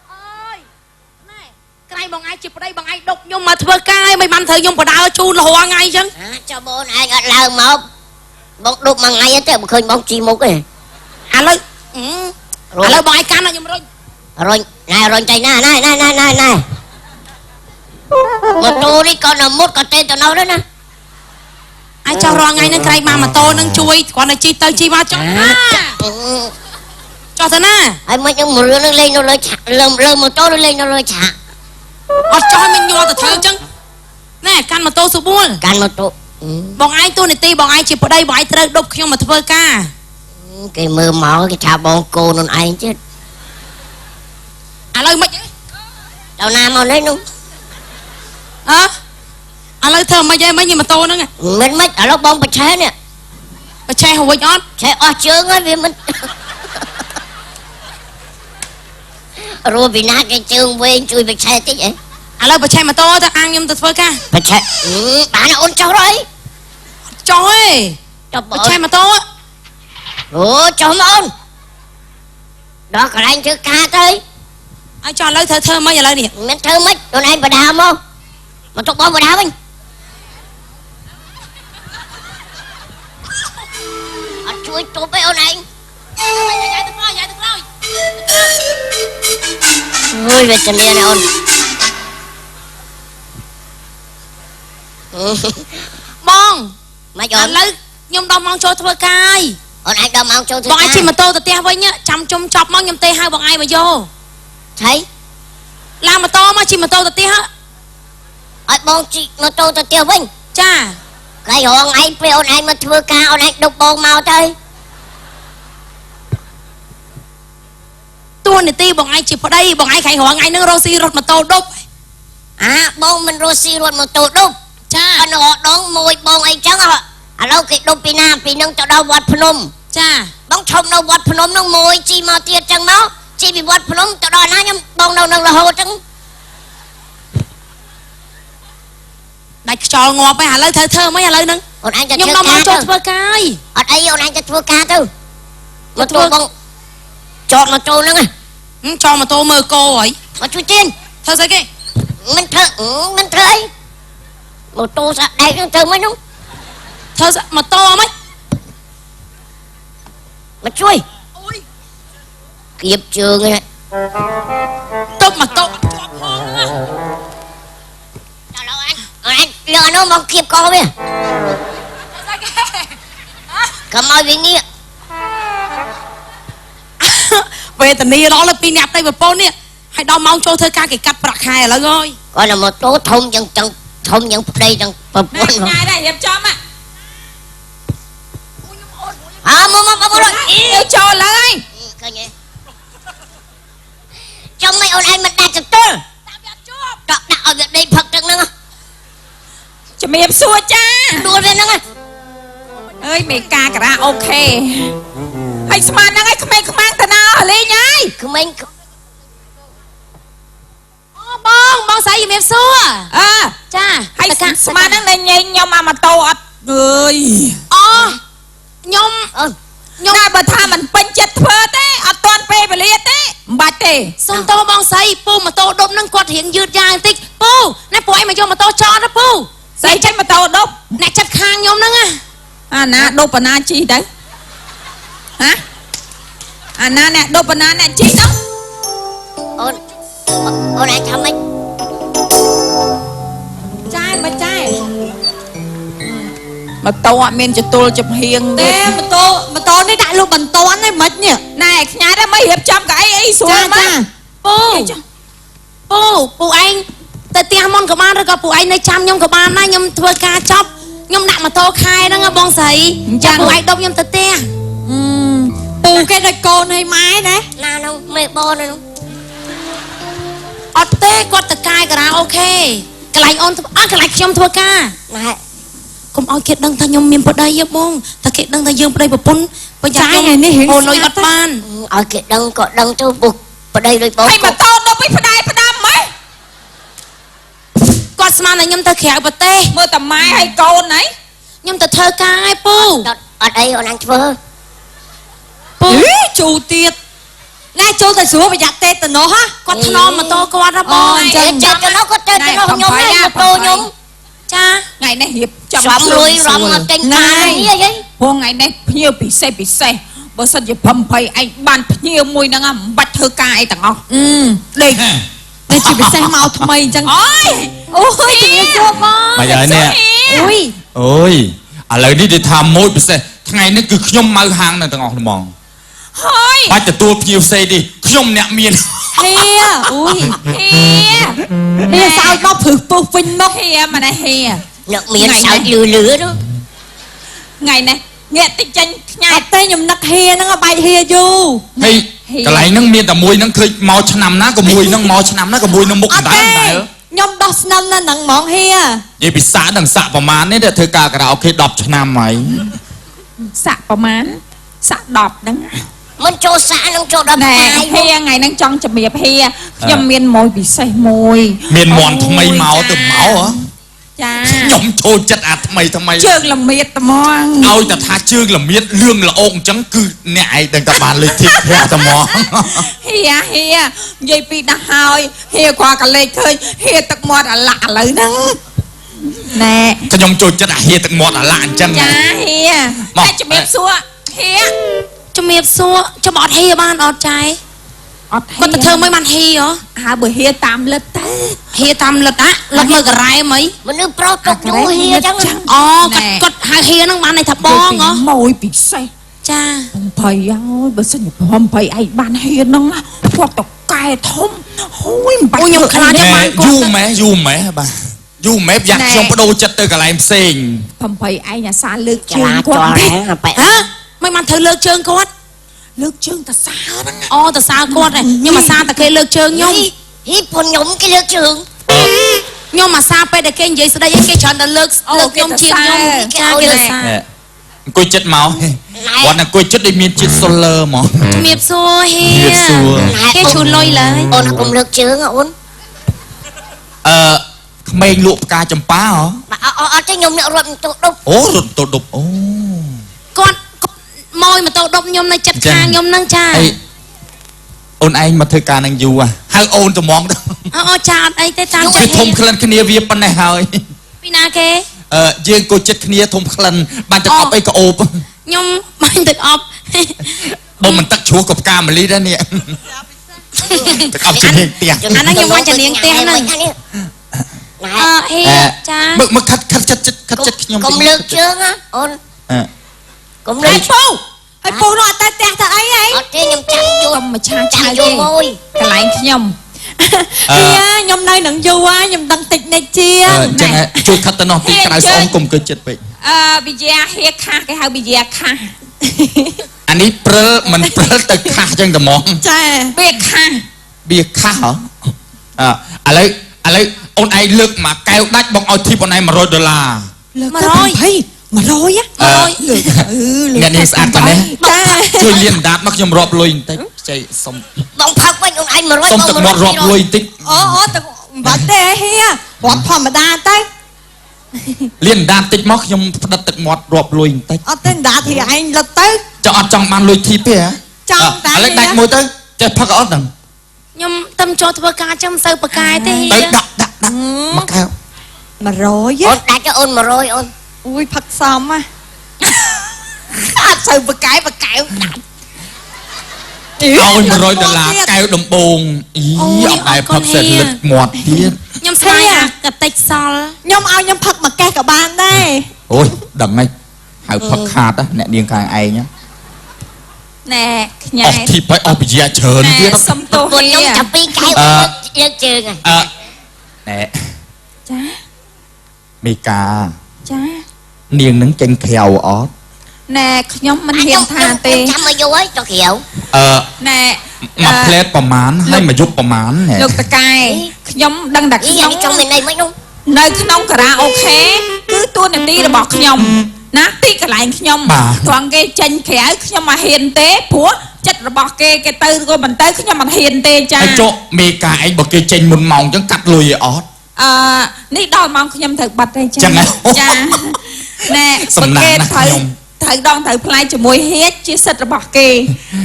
ơi nè cái bọn ai chụp ở đây bọn ai đục nhung mà thưa cái mày bắn thử nhung vào đau chu là hoa ngay chứ cho bố này ngặt lờ một bông đục mà ngay thế mà khơi bông chi một cái à lời bọn ai can là nhung rồi này rồi chạy này một tô đi con là một con tên tao nói đó nè ai cho rồi ngay nên cái mà tô nâng chui còn là chi tơi chi mà cho thế nè ai mới trong một lươn nó lên nó lời chả lơ một tô nó lên nó lời chả cho mình nhua từ thơ chứ nè can mà tô số buôn can một tô bọn ai tôi này ti bọn ai chỉ ở đây bọn ai chơi đục nhưng mà thưa ca cái mưa máu cái chà bông cô nó ai chết à lời mày đâu nam mà lấy nó à lời thơm mày dây mấy gì mà tô nữa nghe mình mất ở lúc bông bạch xe nè bạch xe không có nhót xe chướng á vì mình rồi vì nát cái chương quên chui bạch xe thế vậy à lời bạch xe mà tô ta ăn nhưng ta thưa ca bạch xe bà nó ôn cháu rồi cho ấy bạch xe mà tô á ủa cho mà ôn đó cả anh chưa ca tới ai cho lời thơ mấy giờ lời đi mình thơ mấy đồ này bà đào không mà tụi bông bà đào anh chui tụp với ôn anh ôi về tình này ôn bong mà dọn lấy nhung đông mong cho thưa cai ôn anh đâu mong cho thưa bọn ai chỉ mà tô từ tia với nhá chăm chung chọc mong nhầm tê hai bọn ai mà vô thấy làm mà to mà chỉ mà tô từ tia ở bông chị mà tô từ tia với cha cái hồn anh với ôn anh mà thưa ca ôn anh đục bông màu thôi tôi này ti bọn ai chỉ ở đây bọn ai khai hoàng ai nâng rosi rột mà tô đục bông mình rosi luôn một tô đục cha anh họ đón môi bông anh trắng à lâu cái đục pina nâng cho đâu vọt phnom cha bóng thông đâu vọt phnom nâng môi chi mà tiệt trắng máu chi bị vọt phnom cho đòi nó nhưng bông đâu nâng là hồ trắng đại trò ngọt với hà lời thơ mấy hà lời nâng ôn anh cho nhưng nó mong cho thưa cai ở đây ôn anh cho thưa ca thôi một tô bông chọn một tô nữa cho mà tô mơ cô ấy mà chui tiên thơ sao cái mình thơ ấy một tô sao đây nó thơ mấy đúng thơ mà to mấy mà chui kiếp trường này tốt mà to anh lừa nó mong kiếp co kìa cầm ơi vì nghĩa về tình yêu đó là pin nạp đây mà pôn nè hay đau mong cho thơ ca cái cắt bạc hai là rồi coi là một tố thông dân chân thông dân đây chân bập bập này đây hiệp cho mà mua rồi yêu cho lại coi nhỉ trong mấy ông anh mình đạt được tôi đặt ở việc đây phật trăng nữa cho mày xua cha đua lên nữa ơi mày ca cả ok hay mà năng ấy không mang tao nào lên nhai không anh bong say gì mày xua cha hay mà năng lên nhanh nhau mà tô người nhom nãy bà tha mình bên chết phơ thế ở toàn pe về liệt thế bạch thế xong tô bong say pu mà tô đốt năng quạt hiện dư dài tích pu nãy pu ấy mà vô mà tô cho đó pu say chết mà tô đốt nãy chặt khang nhom năng nè đốt bà na chi đấy hả na nè đốt bà na nè chi đó ôn anh thăm anh trai mà tô miền cho tôi chụp hiền thế mà tô đấy đại lục bẩn toán này mất nhỉ này nhà đó mới hiệp trong cái ấy xuống mà pu anh tại tia môn của bạn rồi có pu anh nơi chăm nhom của bạn này nhom thưa ca chóc nhom nặng mà tô khai đó nghe bong sấy cha pu anh đông nhom tật tia pu cái đây con hay mái đấy na nó mê bò này ọt tê quạt tật cai cả ok cái lạnh ôn cái lạnh nhom thưa ca này không ai kết đăng thay nhom miền bờ đây nhá bong ta kết đăng thay dương bờ đây bờ pun bây giờ này này hiện hồ lôi ọt ban ở cái đăng có đăng cho buộc bờ đây rồi bò hay mà to đâu biết phải đam mấy quạt mà này nhom ta khéo bờ tê mơ tầm mai hay con này nhom ta thơ ca ai pu ở đây ôn anh phơ chủ tiệt ណែចូលទៅស្រួលប្រយ័ត្នទេទៅនោះហ៎ គាត់ថ្នមម៉ូតូគាត់ហ៎បងចាំទៅនោះគាត់ទៅនោះខ្ញុំម៉ូតូខ្ញុំចា ថ្ងៃនេះរៀបចំ សំលុយរំមកទិញការនេះអី ព្រោះថ្ងៃនេះភ្ញៀវពិសេសបើសិនជាប្រំភ័យឯងបានភ្ញៀវមួយហ្នឹងមិនបាច់ធ្វើការអីទាំងអស់ដេក តែជាពិសេសមកថ្មីអញ្ចឹង អូយ អូយជំរាបសួរបង មកហើយនេះ អូយ អូយឥឡូវនេះគេថាមួយពិសេសថ្ងៃនេះគឺខ្ញុំមកហាងនៅទាំងអស់ហ្មង ហើយ បាច់ទទួលភ្ញៀវផ្សេងទេខ្ញុំអ្នកមាន ហៀអូយ ហៀ ហៀសើចមកព្រឹសពុះវិញមក ហៀម៉ណែហៀ អ្នកមានសើចលឺនោះ ថ្ងៃនេះងាកតិចចាញ់ខ្ញា អ ច់ ត់ទេខ្ញុំនឹកហៀហ្នឹងបាច់ហៀយូរ ហើយកន្លែងហ្នឹងមានតែមួយហ្នឹងឃើញមកឆ្នាំណាក៏មួយហ្នឹងមកឆ្នាំណាក៏មួយហ្នឹងមុខ អត់ ដែរ ទេ ដែរ ខ្ញុំដោះស្នឹមនៅហ្នឹងហ្មងហៀ និយាយពីសាក់នឹងសាក់ប្រមាណនេះតែធ្វើការការ៉ាអូខេ10ឆ្នាំហើយ សាក់ប្រមាណសាក់10ហ្នឹង មិនចូលសាក់នឹងចូលដល់ ណែ ផ្កាយ ហៀថ្ងៃហ្នឹងចង់ជំរាបហៀខ្ញុំមានមួយពិសេសមួយ មានមន់ថ្មីមកទៅមកហ៎ ចា ខ្ញុំចូលចិត្តអាថ្មី ជើងល្មៀតត្មង ឲ្យតែថាជើងល្មៀតលឿងល្អអញ្ចឹងគឺអ្នកឯងដឹងតែបានលេខធីបប្រាក់តែមក ហៀនិយាយពីដាស់ហើយហៀគាត់ក៏លេចឃើញហៀទឹកមាត់អាឡាក់ឥឡូវហ្នឹងណែ ខ្ញុំចូលចិត្តអាហៀទឹកមាត់អាឡាអញ្ចឹង ចាហៀតែជំរាបសួរហៀ ជំរាបសួរចាំអត់ហ៊ីបានអត់ចាយ អត់ គាត់ទៅធ្វើមិនបានហ៊ីហ៎ ហើយបើហៀតាមលិតទៅ ហ៊ីតាមលិតលិតមើលការ៉ែមអីមនុស្សប្រុសទុកយូរហ៊ីអញ្ចឹងអូគាត់ហៅហ៊ីហ្នឹងបានន័យថាបងហ៎ មួយពិសេស ចា បំភ័យហើយបើសិនជាបំភ័យឯងបានហៀហ្នឹងគាត់ទៅកែធំអូយមិនបាច់ ខ្ញុំខ្លាច យូរម៉េះបាទយូរម៉េះយ៉ាខ្ញុំបដូរចិត្តទៅកន្លែងផ្សេង បំភ័យឯងអាសាលើក ច ជើង លាច គាត់ ល តិច ហ៎បែហ៎មិនបានធ្វើលើកជើងគាត់ លើកជើងតសាហ្នឹង អូតសើគាត់ខ្ញុំអាសាតែគេលើកជើងខ្ញុំហ៊ីពុនខ្ញុំគេលើកជើងខ្ញុំអាសាពេលដែលគេនិយាយស្ដីអីគេច្រើនតែលើកខ្ញុំជាងខ្ញុំគេឲ្យលើកសា អង្គុយចិត្តមកគាត់អង្គុយចិត្តដូចមានជាតិសូឡឺហ្មង ជំរាបសួរហ៊ី ជំរាបសួរ គេឈូនលុយឡើយអូនកុំលើកជើងអូន ក្មេងលក់ផ្កាចម្ប៉ាហ៎ អត់ទេខ្ញុំអ្នករត់ម៉ូតូដប់ អូរត់ទៅដប់អូ គាត់ម៉ួយម៉ូតូដប់ខ្ញុំនៅចិត្តខាងខ្ញុំហ្នឹងចា អីអូនឯងមកធ្វើការនឹងយូរហៅអូនត្មងទៅ អូចាអត់អីទេតាម វាធំក្លិនគ្នាវាប៉ុណ្ណេះហើយ ពីណាគេ យើងក៏ចិត្តគ្នាធំក្លិនបានទឹកអប់អីក៏អូប ខ្ញុំបាញ់ទឹកអប់ បើមិនទឹកជ្រោះក៏ផ្កាម្លីដែរនេះទឹកអប់ជំនាញផ្ទះ អាហ្នឹងខ្ញុំបាញ់ចានាងផ្ទះហ្នឹងហេចា មកខាត់ចិត្តខ្ញុំ កុំលើកជើងណាអូនកុំលើ ហើ ក យពូ ហើយពូនោះអត់ទៅផ្ទះទៅអីហី អត់ទេខ្ញុំចាំយូរ កុំមកឆាឆៅ ចាំយូ ទេ រមួយក ន្លែងខ្ញុំ ហៀខ្ញុំនៅនឹងយូរហើយខ្ញុំដឹងតិចនិចជា អញ្ចឹងជួយខាត់ទៅនោះទីក្រៅស្អងកុំកើចិត្តពេក វិជាហៀខាសគេហៅវិជាខាស អានេះព្រិលមិនព្រិលទៅខាស់អញ្ចឹងតែហ្មង ចា វាខាស វាខាស់ហ៎ឥឡូវអូនឯងលើកមកកែវដាច់បងឲ្យធីបអូនឯង$100 លើកទៅ20 100ហ៎ អ្នកនេះស្អាតប៉ុណ្ណេះ ចា ជួយលៀនដាតមកខ្ញុំរាប់លុយបន្តិចចៃសុំ បងផឹកវិញអូនឯង100 សុំទឹកមាត់រាប់លុយបន្តិច អូទៅមិនបាច់ទេហៀរាប់ធម្មតាទៅ លៀនដាតបន្តិចមកខ្ញុំផ្ដិតទឹកមាត់រាប់លុយបន្តិច អត់ទេដាហៀឯងលុតទៅ ចង់អត់ចង់បានលុយធីបទេហ៎ ចង់តា ឥឡូវដាច់មួយទៅចេះផឹកអត់ហ្នឹង ខ្ញុំទៅចូលធ្វើការចាំសូវប្រកាយទេ ទៅដាក់មកកែវ 100 អូនដាច់អូន100អូន អូយផឹកសមហ៎ អត់សូវបកែវដាច់ ឲ្យ$100កែវដំបងអីអត់ដែរផឹកសេះលិតមាត់ទៀត ខ្ញុំស្ដាយអាកតិចសល់ ខ្ញុំឲ្យខ្ញុំផឹកមួយកេះក៏បានដែរ អូយដឹងហើយហៅផឹកខាតអ្នកនាងខាងឯង ណែខ្ញែ អស់ធីបហើយអស់វិជាច្រើនទៀត សុំទោស ពួក ហៀ ខ្ញុំចាប់ពីកែវលើកជើងហើយ ណែ ចា មេកា ចា នាងនឹងចេញក្រៅអត់ ណែខ្ញុំមិនហ៊ានថាទេ ចាំមកយូរហើយទៅក្រៅ ណែ មកផ្លែតប្រមាណហើយមកយប់ប្រមាណ លោកតកែខ្ញុំដឹងតែ អី ខ្ញុំ ចង់មានអីមិននោះ នៅក្នុងការ៉ាអូខេគឺតួនាទីរបស់ខ្ញុំណាទីកន្លែងខ្ញុំត្រង់គេចេញក្រៅខ្ញុំមកហ៊ានទេព្រោះចិត្តរបស់គេទៅក៏មិនទៅខ្ញុំមិនហ៊ានទេចា ហើយចុះមេកាឯងបើគេចេញមុនម៉ោងអញ្ចឹងកាត់លុយឲ្យអត់ នេះដល់ម៉ោងខ្ញុំត្រូវបាត់ទេចា ចឹងហ៎ ចាណែ សំណាងណាស់ខ្ញុំ ប ត្រូវដងត្រូវផ្លែជាមួយហៀចជាសិទ្ធិរបស់គេ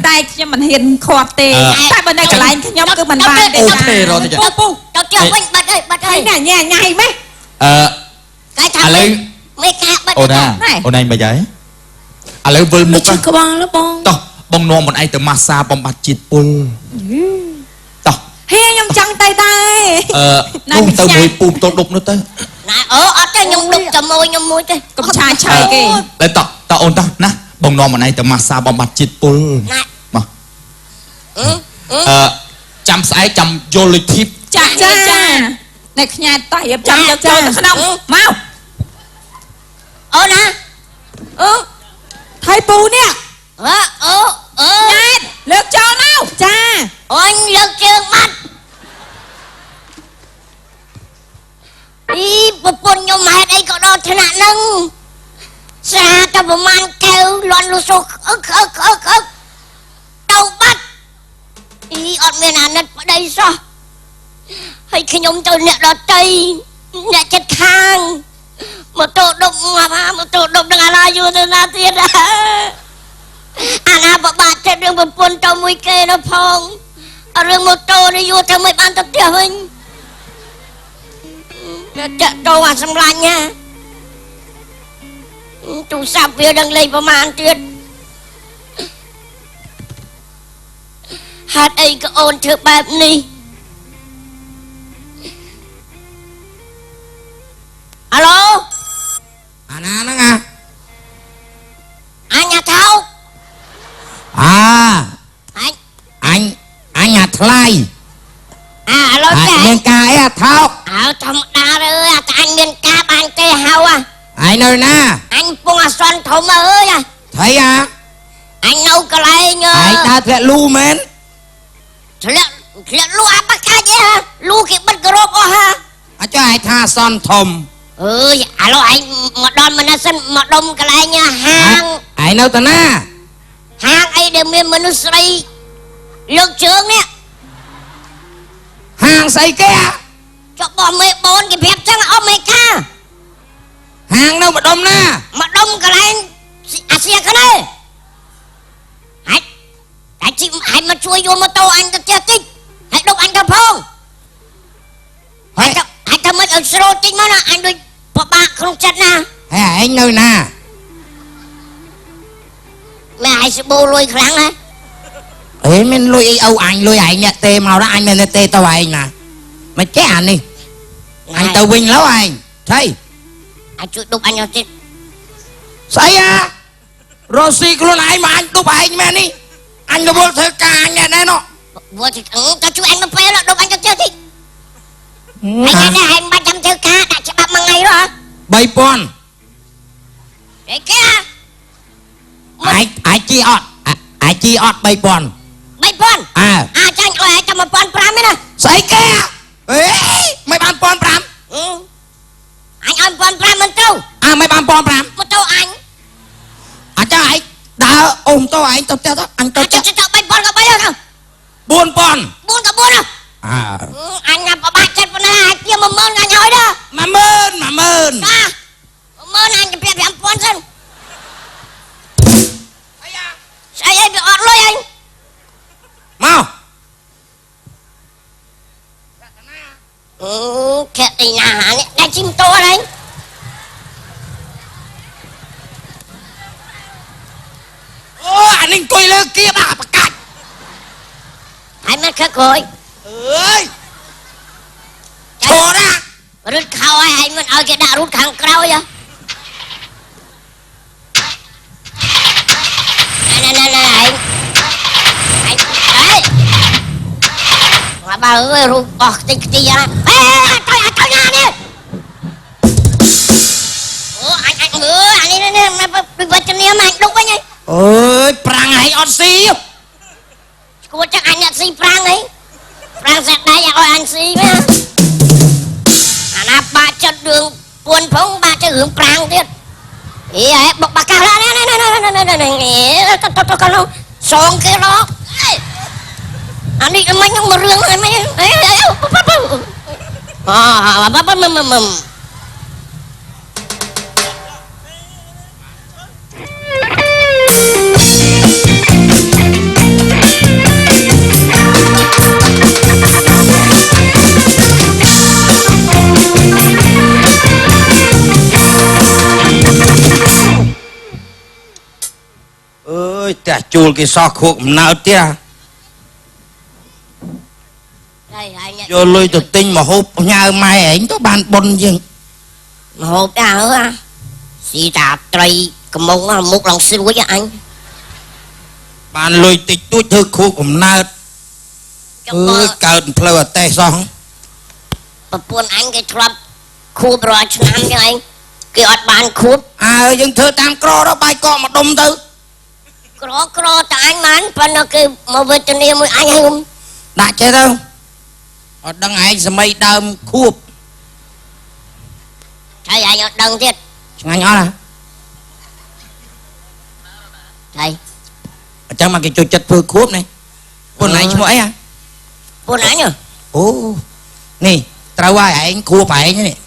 តែខ្ញុំមិនហ៊ានខាត់ទេតែបើនៅកន្លែងខ្ញុំគឺមិនបានទេ អូខេរត់ទៅ ពូទៅចុះវិញបាត់ហើយ ញ៉ៃម៉េះ កាយថា ឥឡូវ មេកាបាត់ អូនណាអូនឯងមិនយ៉ាងឥឡូវវិលមុខ ជិះក្បាលបង តោះបងនាំមិនឯងទៅម៉ាស្សាបំបត្តិជាតិពុលតោះ ហេខ្ញុំចង់ទៅដែរ នោះទៅមួយពូផ្ទល់ដប់នោះទៅ ណាអត់ទេខ្ញុំដុកជាមួយខ្ញុំមួយទេ កុំឆាឆៃគេ តែតោះអូនតោះណាបងនាំមិនឯងទៅម៉ាស្សាបំបត្តិជាតិពុល ណា មកចាំស្អែកចាំយល់លុយធីប ចាអ្នកខ្ញាតតោះរៀបចំយកចូលទៅក្នុងមក អូណា ថៃពូនេះ ញ៉ែតលើកចូលមក ចា អូនលើកជើងបាត់អីប្រពន្ធខ្ញុំហេតុអីក៏ដល់ថ្នាក់ហ្នឹងស្រាតែប្រមាណកែវលន់លុសុអឹកទៅបាត់អីអត់មានអាណិតប្តីសោះហើយខ្ញុំទៅអ្នកដតីអ្នកចិត្តខាងម៉ូតូដុបនឹងអាឡាយូទៅណាទៀតអាណាបបាក់ចិត្តរឿងប្រពន្ធទៅមួយគេនៅផងរឿងម៉ូតូនេះយូរទៅមិនបានទៅផ្ទះវិញចាក់តោអាសម្លាញ់ណាទូរស័ព្ទវាដឹងលេខប្រមាណទៀតហេតុអីក៏អូនធ្វើបែបនេះអាឡូ អាណាហ្នឹងអា អញថោក អញអាថ្លៃ អាឡូ អញ ចា មានការអីអាថោក អើធម្មតាអើយតែអញមានការបានទេហៅ ឯងនៅណា អញពងអសន្នធំអើយ ថៃអា អញនៅកន្លែង ឯងដើរធ្លាក់លូមែន ធ្លាក់លូអាបកាច់លូគេបិទក្រោបអស់ហ่า អញ្ចឹងឯងថាសនធំ អើយអាឡូឯងមកដល់មនសិនមកដុំកន្លែងហាង ឯងនៅតាណា ហាងអីដែលមានមនុស្សស្រីលើកជើងនេះ ហាងស្អីគេអា ចុះបោះមេបូនគេប្រាប់ចឹងអស់មេកា ហាងនៅម្ដុំណា មកដុំកន្លែងអាសៀកនេះហើយជីឲ្យមកជួយយកម៉ូតូអញទៅផ្ទះតិចហើយដុំអញទៅផងហើយធ្វើមិនឲ្យស្រូតតិចមកណាអញដូចពិបាកក្នុងចិត្តណា ហើយឯងនៅណា ម៉ែឲ្យសបូលុយខ្លាំងណា អេមានលុយអីអូអញលុយឯងអ្នកទេមកដល់អញមានអ្នកទេទៅឯងណាមិនចេះអានេះអញទៅវិញឡូវឯងថៃ អាចជួយដុំអញទៅទៀត ស្អីអារស់ស៊ីខ្លួនឯងមកអញទុបឯងមែននេះអញរវល់ធ្វើការអញណែណោះ vừa thì tao chú anh mà phê là đâu anh cho chơi thì anh này anh ba trăm theo cá đã cho ba mang ngày rồi 3000 để kia អាចជីអត់អាចជីអត់ 3000 mấy con អើ tranh ơi cho một con pram ấy nè ស្អីគេអេមិនបាន1500 anh ơi con pram mình trâu មិនបាន1500 một trâu anh អញ្ចឹងឯងដើរអ៊ំតោឯងទៅផ្ទះទៅអញទៅផ្ទះ cho mấy con có bao nhiêu không 4000 buôn cả buôn à អើ anh làm có ba chân con này anh kia một mơn anh hỏi đó 10000 à một mơn anh cái phép con sân sao vậy bị ọt lôi anh មក kẹt đi nhà này đang chim to đấy អូអានេះអង្គុយលើគៀបអាប្រកាច់ anh mất khắc rồi អើយឈរណា rút khâu ai anh mình ở cái đã rút khăn câu vậy này anh đấy mà bà ơi rút bọt tí ra tôi nhà đi anh ơi anh đi nè mày vật chân em anh đúc với nhỉ អើយប្រាំងឲ្យអត់ស៊ី cô chắc anh nhận xì prang ấy prang sẹt đây ôi anh xì mấy anh áp ba chân đường buồn phóng ba chân hướng prangទៀត ý ấy bọc bà cao ra này con đâu son kia đó anh đi mấy nhông mà rương này mấy តែជួលគេសោះខួបកំណើតទៀត đây ai nhận យកលុយទៅទិញមកហូបញ៉ៅម៉ែឯងទៅបានបុណ្យជាង mà hộp ra hả xì tà trầy cầm mông á một lần xin với anh បានលុយតិចតួចធ្វើខួបកំណើត cho កើតផ្លូវអតេះសោះ bà buồn anh cái club khu rồi năm cho anh cái ọt bàn khu អើយើងធ្វើតាមក្រដល់បាយកកមកដុំទៅ cro tại anh mà anh phần nó cái mà về tình yêu với anh hay không ដាក់ចេះទៅអត់ដឹងឯងសម័យដើមខួប thầy anh ọt đằng thiệt ឆ្ងាញ់អត់ណា thầy អញ្ចឹងមកគេជួយចិត្តធ្វើខួបនេះពុនឯងឈ្មោះអីហ៎ buồn anh à អូនេះត្រូវហើយឯងខួបឯងនេះ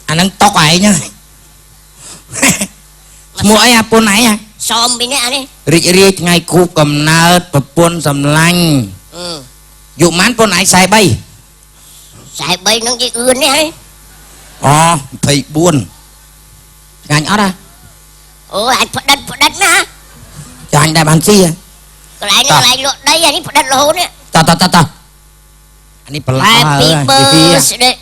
អានឹងតុកឯងហ្នឹង ឈ្មោះអីអាពុនឯងហ៎ xòm bên này đi រីករាយថ្ងៃខួបកំណើតប្រពន្ធសម្លាញ់ ừ យុម៉ានពុនឯង43 xài bay nó cái ươn đấy anh អូ24ឆ្ងាញ់អត់ហ៎ ủa anh phật đất nè ចាញ់ដែរបានស៊ីហ៎ cái lại lộn đây anh phật đất lỗ đấy តោះអានេះប្រឡាក់ហើយ happy ពីពី birthday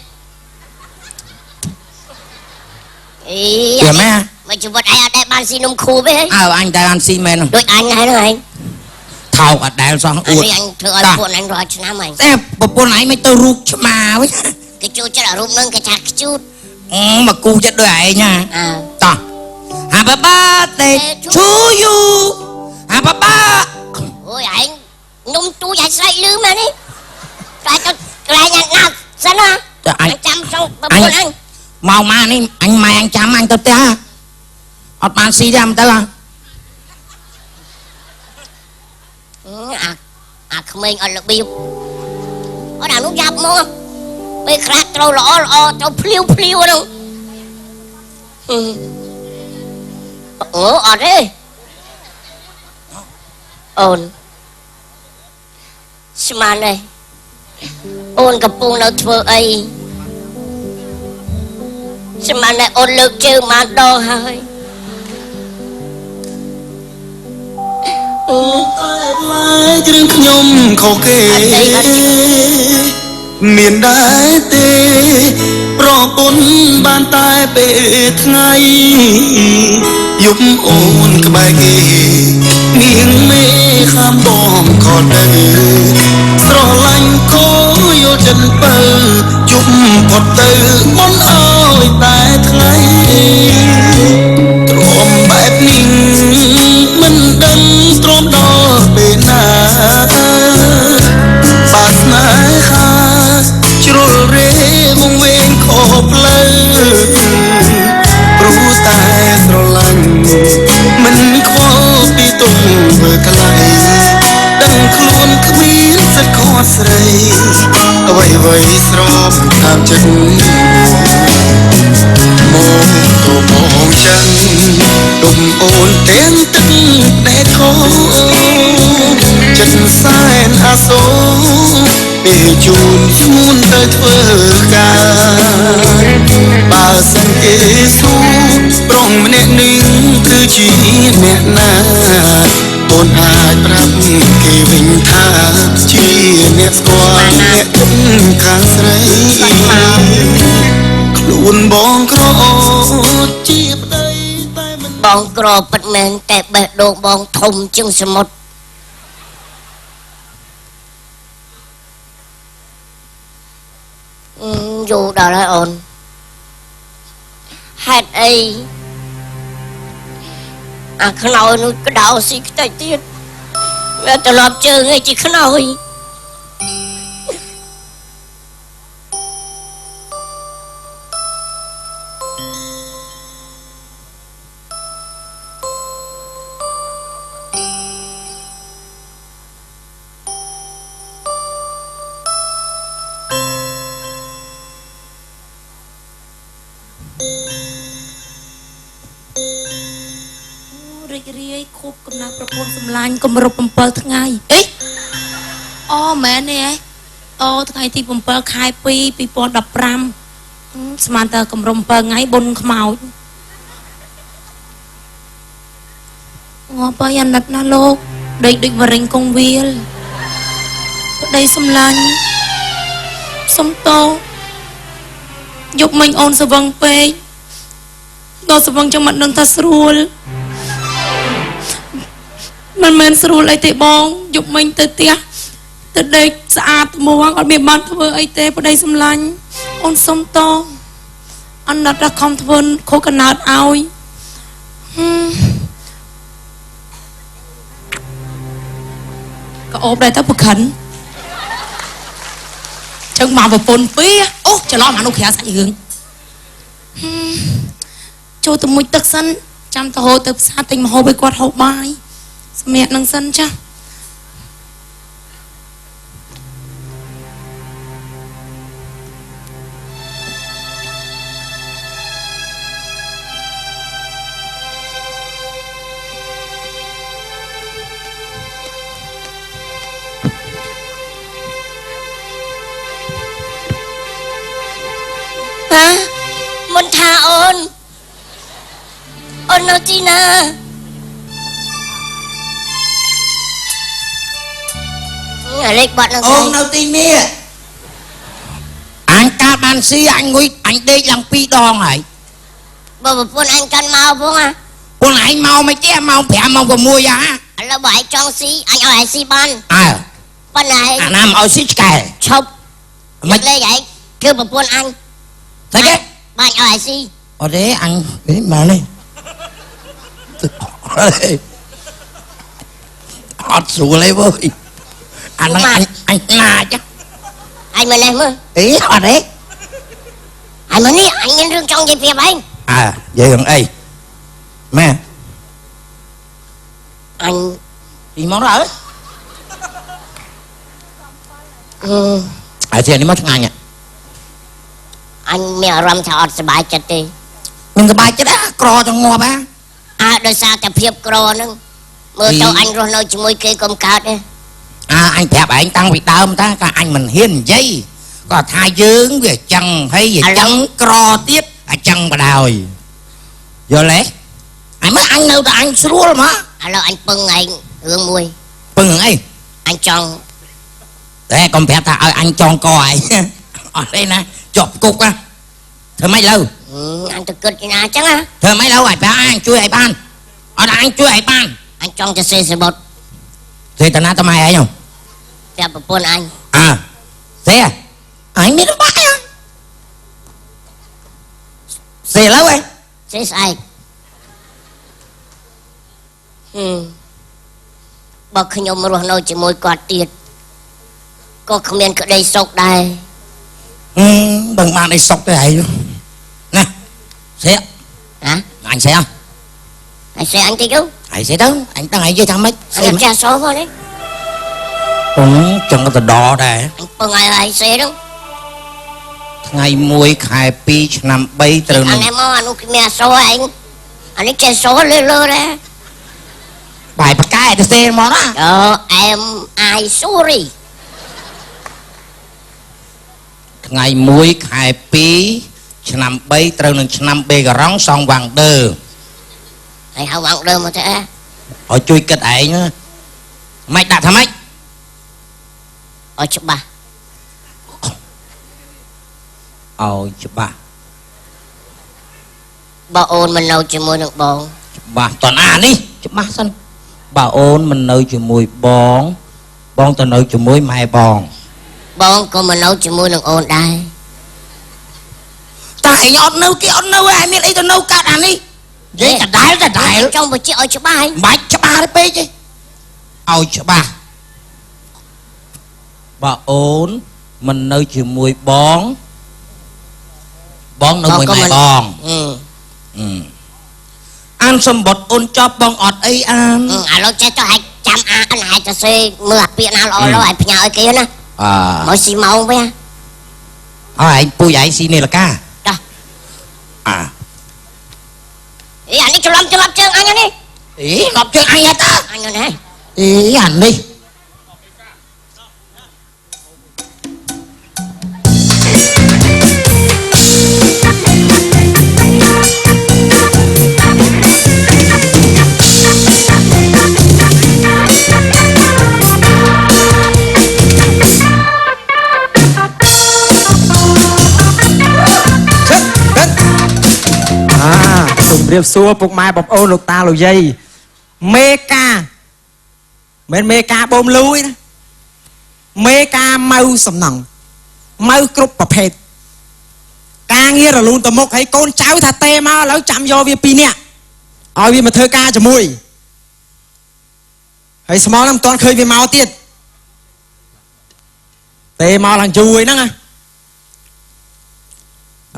ý យល់មែន mà chú vật ai ở đây ban xin ông khu với ấy អើអញតែបានស៊ីមែនហ្នឹង đôi anh hay nữa anh ថោកអត់ដែលសោះអួ anh ត đi anh thưa Dạ. buồn anh rồi chú năm anh តែប្រពន្ធឯងមិនទៅរូបឆ្មាវិញ cái chú chắc là rung nâng cái chạc chút មកគូចិត្តដូចឯងណា à តោះ Happy birthday to you Happy birthday ôi anh nung chú dạy say lư mà đi cái cho cái nhà nào sao nó Dạ, anh- anh chăm xong bà anh- buồn anh មកម៉ានេះអញម៉ែអញចាំអញទៅផ្ទះអត់បានស៊ីទេអមទៅហ៎ không mình ở lực biêu ở đằng lúc dập mua bây khát trâu lõ trâu phiêu đâu ở đây ồn mà này ôn gặp buông đâu thưa ấy mà này ôn lực chứ mà đo hơi ឡាយគ្រឿងខ្ញុំខុសគេមានដែរទេប្រពន្ធបានតែពេលថ្ងៃយប់អូនក្បែរគេនាងមេខាំបងខត់ទៅស្រឡាញ់គោយល់ចិត្តបើជប់ផុតទៅមុនអើយតែថ្ងៃទ្រាំបែបនេះមិនដឹងទ្រាំដល់ពេលណាបាស្នេហាជ្រុលរេវងវែងខុសផ្លូវព្រោះតែស្រឡាញ់មិនខ្វល់ពីទុំធ្វើថ្លៃដឹងខ្លួនគ្មានសិទ្ធិខុសស្រីអ្វីស្រោបតាមចិត្តមកទៅបងចឹងទុំអូនទាំងទឹកតែខោចិត្តសែនអាសូរពេលជូនស្មួនទៅធ្វើការបើសិនគេសួរប្រុសម្នាក់នឹងគឺជាអ្នកណាអូនអាចប្រាប់គេវិញថាជាអ្នកស្គាល់អ្នកខាងស្រីខ្លួនបងក្រជាប្តីតែមិន បងក្រពិតមែនតែបេះដូងបងធំជាងសមុទ្រយូរដល់ហើយអូនហេតុអីអាខ្នើយនោះក្តៅស៊ីខ្ទេចទៀតវាត្រឡប់ជើងឯងជាខ្នើយ រីករាយខួបកំណើតប្រពន្ធសម្លាញ់គម្រប់7ថ្ងៃអីអូមែនទេអូថ្ងៃទី7ខែ2 2015ស្មានតើគម្រប់7ថ្ងៃបុណ្យខ្មោច ងាប់ហើយអាណិតណាលោកដេកដូចវរិញកងវាលប្តីសំឡាញ់សុំតោយប់មិញអូនស្វឹងពេកដល់ស្វឹងចឹងមិនដឹងថាស្រួលមិនមែនស្រួលអីទេបងយប់មិញទៅផ្ទះទៅដេកស្អាតត្មងអត់មានបានធ្វើអីទេប្តីសំឡាញ់អូនសុំតោអាណិតតែខំធ្វើខុសកណើតឲ្យក៏អូបដែរទៅប្រខិនចឹងមកប្រពន្ធពីអូច្រឡំអានោះក្រាសាច់រឿងចូលទៅមួយទឹកសិនចាំទៅហូរទៅផ្សារទិញម្ហូបឲ្យគាត់ហូបបាយសម្រាប់នឹងសិនចាមុនថាអូននៅទីណាលេខបាត់នឹង អូននៅទីនេះអញកាលបានស៊ីអញងុយអញដេកឡើង2ដងហើយ បើប្រពន្ធអញកាន់មកផងណា ពួកឯងមកមិនទេម៉ោង5ម៉ោង6ហ៎ ឥឡូវបើឯងចង់ស៊ីអញឲ្យឯងស៊ីបាន អើ ប៉ុន្តែ អាណាមឲ្យស៊ីឆ្កែ ឈប់មិនលេខឯងគឺប្រពន្ធអញ ស្អីគេ បានឲ្យឯងស៊ី អត់ទេអញនេះមកនេះអត់ស្រួលទេវើយអាហ្នឹងអញណាចា អញមកនេះមើល អីអត់ទេ អញមកនេះអញមានរឿងចង់និយាយប្រាប់ឯង អើនិយាយរឿងអីម៉ែ អញ ពីមកដល់ អឺ អានេះមកឆ្ងាញ់ អញមានអារម្មណ៍ថាអត់សប្បាយចិត្តទេ មិនសប្បាយចិត្តក្រចង់ងាប់ដោយសារតែភាពក្រហ្នឹងមើលទៅអញរស់នៅជាមួយគេកុំកើតទេ អញប្រាប់ឯងតាំងពីដើមតាក៏អញមិនហ៊ាននិយាយក៏ថាយើងវាចឹងហើយវាចឹងក្រទៀតអញ្ចឹងបដ ாய் យល់ទេអញមើលអញនៅតែអញស្រួលមក ឥឡូវអញពឹងឯងរឿងមួយ ពឹងអី អញចង់ តែកុំប្រាប់ថាឲ្យអញចងកឯងអត់ទេណាជាប់គុកណាធ្វើម៉េចលើ អញទៅគិតពីណាអញ្ចឹងណា ធ្វើម៉េចលើឲ្យប្រាប់អញជួយឲ្យបានអត់អញជួយឲ្យបាន អញចង់ទៅសេសបុត ទេតាណាតម៉ែឯងហ៎ ប្រាប់ប្រពន្ធអញ ទេអញមានបាក់សេលើឯង សេស្អែកបើខ្ញុំរស់នៅជាមួយគាត់ទៀតក៏គ្មានក្តីសុខដែរ bằng bạn này sọc cái này nè xe ហ៎ anh xe không ហើយសេអញតិចទៅ anh xe đó anh tăng anh với thằng mấy អញចាស់សោះមកនេះ chẳng có từ đỏ đây អញពឹងឲ្យសេហ្នឹង ngày mùi khai pi năm bay từ អានេះមកអានោះគ្មានអសរឯងអានេះចេះសរលើដែរ bài bạc cái thì xe món á អែមអាយស៊ូរី ngày mùi khai pi năm bay từ năm bay gà rong xong vàng đơ ហើយហៅវ៉ាងដើមមកទៅ ở chui kịch ấy nữa mày đặt thằng mấy ឲ្យច្បាស់ chụp bà បើអូនមិននៅជាមួយនឹងបង bà toàn đi chụp bà sân bà ôn mình nơi chùi mùi bón tao nơi chùi mùi mày bòn បងក៏មិននៅជាមួយនឹងអូនដែរ tại nhọt nâu kia nhọt nâu ai biết ấy tao nâu cát ăn đi vậy cả đái ចង់បញ្ជាក់ឲ្យច្បាស់ឯង bạch cho bà đấy bê chứ cho bà ôn mình nơi chùi mùi bón nơi mùi mày bòn ăn xong bọt ôn cho bong ọt ấy ăn ឥឡូវចេះទៅឲ្យចាំអាអញឲ្យទៅសេមើលអាពាក្យណាល្អៗឲ្យផ្ញើឲ្យគេណាមកស៊ីម៉ោងវិញ anh pui vậy xin này là ca ចា à អីអានេះច្រឡំជើងអញនេះ ý ngọc chơi anh ta អញនេះ ý hẳn đi រៀបសួរពុកម៉ែបងប្អូនលោកតាលោកយាយមេកាមិនមេកាបូមលូយណាមេកាម៉ៅសំណង់ម៉ៅគ្រប់ប្រភេទការងាររលូនទៅមុខហើយកូនចៅថាទេមកឥឡូវចាំយកវា2នាក់ឲ្យវាមកធ្វើការជាមួយហើយស្មោះហ្នឹងមិនទាន់ឃើញវាមកទៀតទេមកឡើងយូរអីហ្នឹងឥ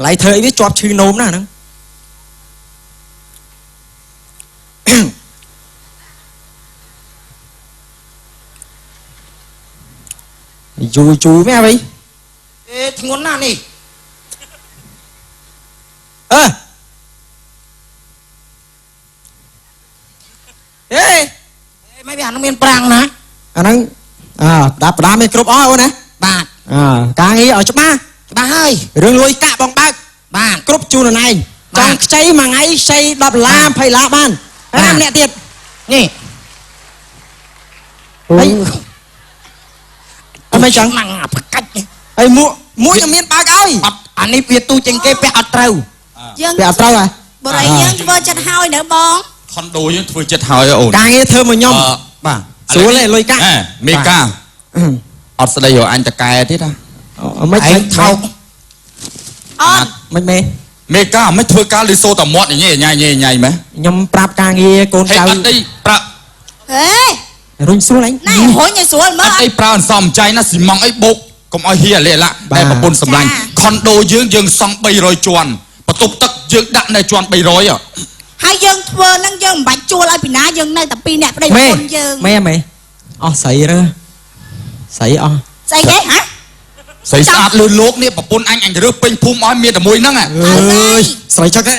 ឡូវធ្វើអីវាជាប់ឈឺនោមណាហ្នឹងយូរមែនអ្វីអេធ្ងន់ណាស់នេះអេមិនវាអានោះមានប្រាំងណាអាហ្នឹងដាប់ផ្ដាមមានគ្រប់អស់អូនណាបាទការងារឲ្យច្បាស់ហើយរឿងលួយកាក់បងបើកបាទគ្រប់ជូននរឯងចង់ខ្ចីមួយថ្ងៃខ្ចី$10 $20បានហើយម្នាក់ទៀតនេះហើយអត់មិនចឹងម៉ាំងប្រកាច់ហើយមួយមានបើកឲ្យអត់អានេះវាទូចេញគេពាក់អត់ត្រូវយើងពាក់អត់ត្រូវហ៎បរិយយើងធ្វើចិត្តហើយនៅបងខុនដូយើងធ្វើចិត្តហើយអូនការងារធ្វើមកខ្ញុំបាទស្រួលទេលុយកាក់មេកាអត់ស្ដីរអញតកែទៀតណាមិនឯងថោកអត់មិនមែនមេកាមិនធ្វើការលឺសូតមាត់ញ៉ៃម៉េះខ្ញុំប្រាប់ការងារកូនចៅអត់ទេប្រាប់ហេរុញស្រួលឯងណែរុញឲ្យស្រួលមើលអត់ទេប្រើអន្សំចៃណាស៊ីម៉ង់អីបោកកុំឲ្យហៀលេឡាតែប្រពន្ធសម្លាញ់ខុនដូយើងសង់300ជាន់បន្ទប់ទឹកយើងដាក់នៅជាន់300ហើយយើងធ្វើហ្នឹងយើងមិនបាច់ជួលឲ្យពីណាយើងនៅតែ2នាក់ប្តីប្រពន្ធយើងមេអស់ស្រីរើស្រីអស់ស្អីគេហ៎ស្រីស្អាតលឺលោកនេះប្រពន្ធអញរើសពេញភូមិឲ្យមានតែមួយហ្នឹងអើយស្រីចុកទេ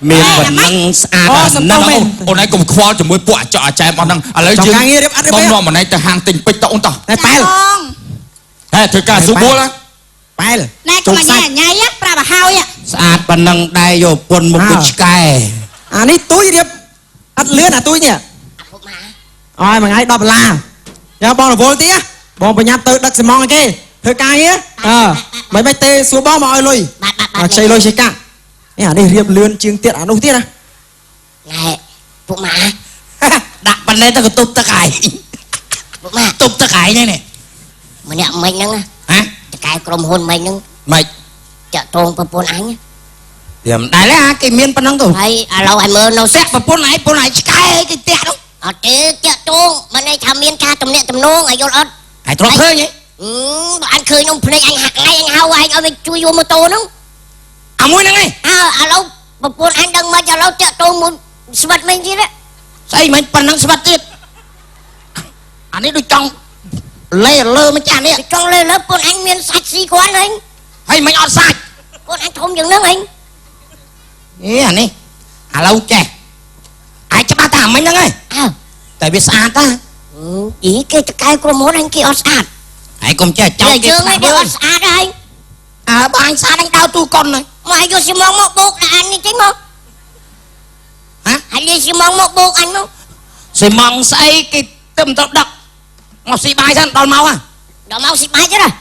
មានប៉ុណ្ណឹងស្អាតហ្នឹងអូនឯងកុំខ្វល់ជាមួយពួកអាចកអាចែមអស់ហ្នឹងឥឡូវយើងការងាររៀបអត់រៀបបងនាំម្នាក់ទៅហាងទិញពេជ្រទៅអូនតោះតែប៉ែលហេធ្វើការស៊ូបួលប៉ែលណែកុំញ៉ៃប្រាប់ឲ្យហើយស្អាតប៉ុណ្ណឹងដែរយកពុនមកពុជឆ្កែអានេះទួយរៀបអត់លឿនអាទួយនេះអើយមួយថ្ងៃ$10យ៉ាបងរវល់ទៀតបងប្រញាប់ទៅដឹកសំងឲ្យគេធ្វើការងារមិនទេសួរបងមកឲ្យលុយខ្ចីលុយខ្ចីកាក់អានេះរៀបលឿនជាងទៀតអានោះទៀតណាណែពុកម៉ាដាក់ប៉ុណ្ណេះទៅកន្ទប់ទឹកឯងពុកម៉ាទប់ទឹកឯងនេះម្នាក់មិញហ្នឹងហ៎តកែក្រុមហ៊ុនមិញហ្នឹងមិនចាក់តងប្រពន្ធអញវាមិនដែរទេគេមានប៉ុណ្ណឹងទៅហើយឥឡូវឲ្យមើលនៅសាក់ប្រពន្ធឯងឆ្កែគេផ្ទះនោះអត់ទេចាក់តងមិនន័យថាមានការទំនាក់ទំនងឲ្យយល់អត់ហើយទ្រព្យឃើញហ៎បើអញឃើញក្នុងភ្នែកអញហាក់ថ្ងៃអញហៅឯងឲ្យវាជួយយកម៉ូតូហ្នឹងអាមួយហ្នឹងឯងឥឡូវប្រពន្ធអញដឹងមិនឥឡូវចាក់តងមួយស្វិតមិញទៀតស្អីមិនប៉ុណ្ណឹងស្វិតទៀតអានេះដូចចង់លេលើម្ចាស់នេះចង់លេលើពុនអញមានសាច់ស៊ីគ្រាន់ហើយមិនអត់សាច់ពុនអញធំយ៉ាងហ្នឹងអានេះឥឡូវចេះអាចច្បាស់តាមិញហ្នឹងហើយតែវាស្អាតតាអីគេតកែក្រុមហ៊ុនអញគេអត់ស្អាតហើយកុំចេះចោលគេយើងឯងអត់ស្អាតហើយបើអញស្អាតអញដើរទូកុនហើយមកយកស៊ីម៉ងមកបោកដាក់អញនេះចេញមកហើយលាស៊ីម៉ងមកបោកអញមកស៊ីម៉ងស្អីគេទៅមិនទៅដឹកមកស៊ីបាយសិនដល់មកដល់មកស៊ីបាយទៀតគាត់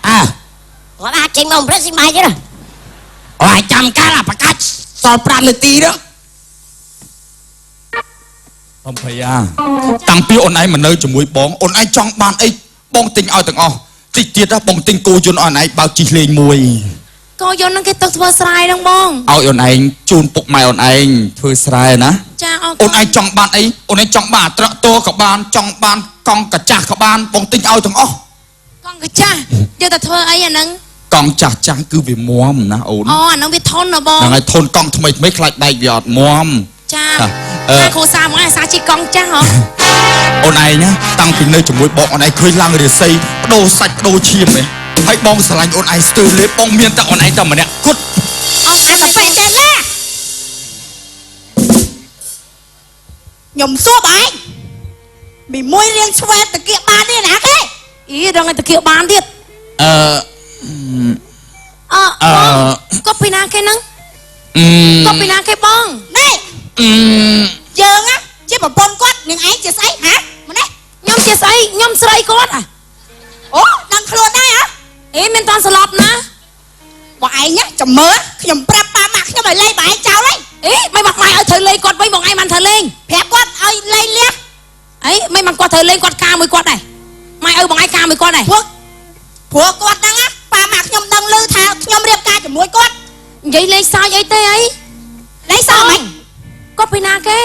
អាចចេញមកព្រឹកស៊ីបាយទៀតអូយចាំកាលអាប្រកាច់សល់5នាទីនោះបំភ័យតាំងពីអូនឯងមកនៅជាមួយបងអូនឯងចង់បានអីបងទិញឲ្យទាំងអស់តិចទៀតបងទិញគោយន្តឲ្យអូនឯងបើកជីលេងមួយគោយន្តហ្នឹងគេទុកធ្វើស្រែហ្នឹងបងឲ្យអូនឯងជូនពុកម៉ែអូនឯងធ្វើស្រែណាចាអូនឯងចង់បានអីអូនឯងចង់បានត្រាក់ត័រក៏បានចង់បានកង់កាចាស់ក៏បានបងទិញឲ្យទាំងអស់កង់កាចាស់យកតែធ្វើអីអាហ្នឹងកង់ចាស់គឺវាមាំណាអូនអាហ្នឹងវាធន់ណាបងហ្នឹងហើយធន់កង់ថ្មីខ្លាចបែកវាអត់មាំចាគ្រូសាមកអាសាជីកង់ចាស់ហ៎អូនឯងណាតាំងពីនៅជាមួយបងអូនឯងឃើញឡើងរាសីបដូរសាច់បដូរឈាមហ៎ហើយបងស្រឡាញ់អូនឯងស្ទើរលេបបងមានតែអូនឯងតែម្នាក់គត់អត់តែពេកទេឡាខ្ញុំសួរបងមីមួយរៀងឆ្វេតតាគៀកបានទេណាគេអីរងតាគៀកបានទៀតគាត់ពីណាគេហ្នឹងគាត់ពីណាគេបងនេះយើងជាប្រពន្ធគាត់នឹងឯងជាស្អីហ៎ម្នេះខ្ញុំជាស្អីខ្ញុំស្រីគាត់អូដឹងខ្លួនដែរហ៎អេមានតាន់ស្លាប់ណាបើឯងចាំមើលខ្ញុំប្រាប់ប៉ាម៉ាក់ខ្ញុំឲ្យលេបឯងចោលហី អេមិនមកម៉ែឲ្យធ្វើលេងគាត់វិញបងឯងមិនធ្វើលេងប្រាប់គាត់ឲ្យលេងលះអីមិនមកគាត់ធ្វើលេងគាត់ការមួយគាត់ដែរម៉ែឲ្យបងឯងការមួយគាត់ដែរព្រោះគាត់ហ្នឹងប៉ាម៉ាក់ខ្ញុំដឹងឮថាខ្ញុំរៀបការជាមួយគាត់និយាយលេងសើចអីទេអីលេងសើចមិនគាត់ពីណាគេ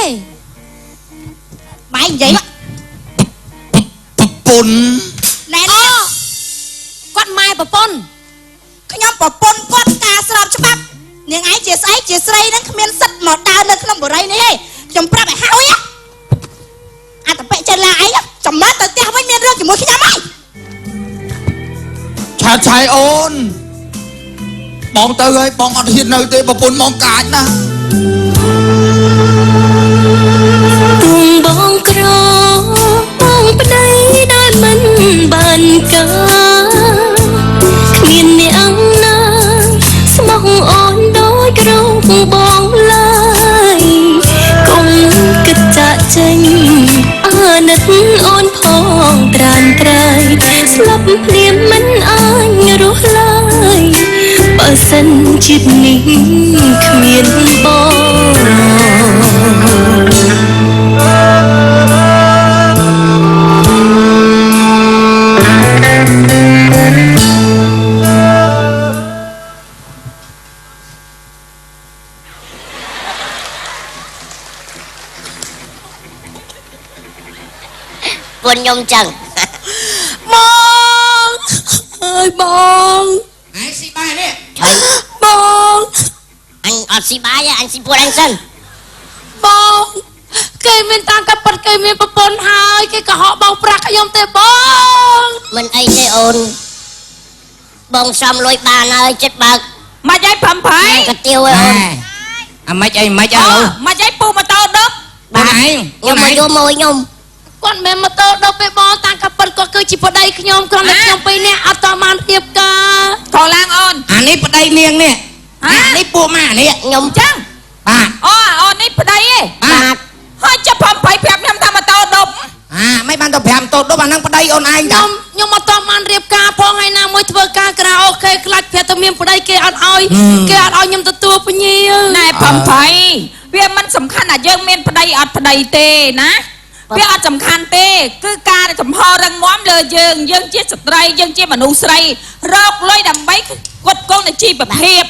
ម៉ែនិយាយពុនណែគាត់ម៉ែប្រពន្ធខ្ញុំប្រពន្ធគាត់ការស្របច្បាប់នាងឯងជាស្អីជាស្រីហ្នឹងគ្មានសិទ្ធិមកដើរនៅក្នុងបរិយានេះទេខ្ញុំប្រាប់ឲ្យហើយអាតពេចិនឡាឯងចំណើទៅផ្ទះវិញមានរឿងជាមួយខ្ញុំហើយឆាយអូនបងទៅហើយបងអត់ហ៊ាននៅទេប្រពន្ធបងកាចណាបងក្របងប្តីដោយមិនបានការគ្មានអ្នកណាស្មោះអូនដោយក្រងបងឡើយកុំគិតចាក់ចេញអាណិតអូនផងត្រានត្រៃស្លាប់ភ្លាមមិនអាចរស់ឡើយបើសិនជាតិនេះគ្មានបងពុនខ្ញុំចឹងបងអើយបងឯងស៊ីបាយនេះបង អញអត់ស៊ីបាយទេអញស៊ីពួនអញសិនបងគេមានតាកាប៉ាត់គេមានប្រពន្ធហើយគេកុហកបោកប្រាស់ខ្ញុំទេបង មិនអីទេអូនបងសំលុយបានហើយចិត្តបើក មកយាយប្រំប្រៃ កាទៀវឲ្យអូន អាម៉េចអីម៉េចឥឡូវ មកយាយពូម៉ូតូដប់ បងឯង ខ្ញុំមកយកមកខ្ញុំ គាត់មិនម៉ូតូដប់ទេបងតាកាប៉ាត់គាត់គឺជាប្តីខ្ញុំគ្រាន់តែខ្ញុំពីរនាក់អត់តបានរៀបការ ថតឡើងអូន អានេះប្តីនាងនេះអានេះពួកម៉ានេះ ខ្ញុំ ចឹង បាទ អូននេះប្តីឯង បាទ ហើយចាប់ប្រំប្រៃប្រាប់ខ្ញុំថាម៉ូតូដប់ មិនបានទៅ5តូតដល់អាហ្នឹងប្តីអូនឯងតា ខ្ញុំអត់តបានរៀបការផងថ្ងៃណាមួយធ្វើការក្រៅអូខេខ្លាចប្រាប់តែមានប្តីគេអត់ឲ្យគេអត់ឲ្យខ្ញុំទទួលពញា ណែប្រំប្រៃវាមិនសំខាន់ថាយើងមានប្តីអត់ប្តីទេណាវាអត់សំខាន់ទេគឺការចំហរឹងមាំលើយើងជាស្ត្រីយើងជាមនុស្សស្រីរកលុយដើម្បីគាត់គង់នៅជីវភាព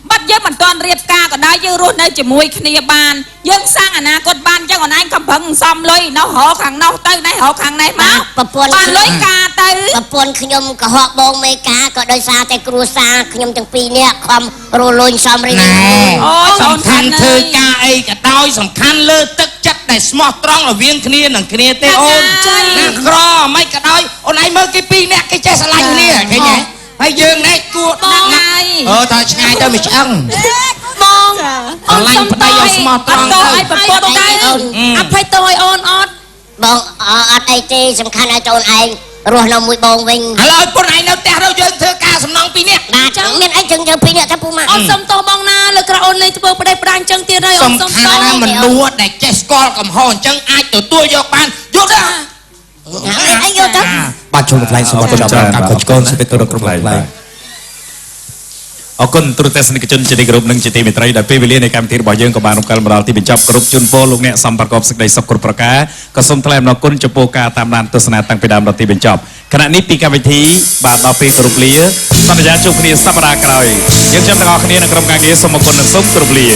បាត់យើងមិនទាន់រៀបការក៏ដោយយើងរស់នៅជាមួយគ្នាបានយើងសាងអនាគតបានអញ្ចឹងអូនឯងកំប្រឹងសំលុយនៅរកខាងនោះទៅណែរកខាងនេះមក ប្រពន្ធ បានលុយការទៅ ប្រពន្ធខ្ញុំកុហកបងមេកាក៏ដោយសារតែគ្រួសារខ្ញុំទាំងពីរនាក់ខំរលួយសំរី ណែ អូយ សំខាន់ធ្វើការអីក៏ដោយសំខាន់លើទឹកចិត្តដែលស្មោះត្រង់រវាងគ្នានឹងគ្នាទេអូនណាក្រមិនក៏ដោយអូនឯងមើលគេពីរនាក់គេចេះស្រឡាញ់គ្នាឃើញទេហើយយើងនេះគួរដាក់ណាថាឆ្ងាយទៅមិនឆ្អឹង បង ស្រឡាញ់ប្តីឲ្យស្មោះត្រង់ទៅ ឲ្យប្រពន្ធទៅ អភ័យទោសឲ្យអូនអត់ បងអត់អីទេសំខាន់ឲ្យចូលឯងរស់នៅមួយបងវិញ ឥឡូវពុនឯងនៅផ្ទះទៅយើងធ្វើការសំណងពីរនាក់ បាទចឹងមានអីចឹងយើងពីរនាក់ទៅពូម៉ាក់ អូនសុំទោសបងណាលើក្រអូនលេងធ្វើប្តីប្រដាអញ្ចឹងទៀតហើយអូ សំ នសុំ ខាន់ ទោស ណាមនុស្សដែលចេះស្គាល់កំហុសអញ្ចឹងអាចទទួលយកបានយល់ទេ មានអីយកទៅ បាទជូនថ្លែងសូមអរគុណច្រើនការខុសឆ្គងសេចក្ដីគោរពគ្រប់ថ្លែងអរគុណទូរទស្សនិកជនជាទីគោរពនិងជាទីមេត្រីដែលពេលវេលានៃកម្មវិធីរបស់យើងក៏បានរំកាល់មកដល់ទីបញ្ចប់គ្រប់ជូនពរលោកអ្នកសម្បប្រកបសេចក្ដីសុខគ្រប់ប្រការក៏សូមថ្លែងអំណរគុណចំពោះការតាមដានទស្សនាតាំងពីដើមដល់ទីបញ្ចប់ខណៈនេះពីកម្មវិធីបាទដល់ពេលគោរពលាសន្យាជួបគ្នាសប្តាហ៍ក្រោយយើងចាំទាំងអស់គ្នានៅក្រុមការងារសូមអរគុណនិងសូមគោរពលា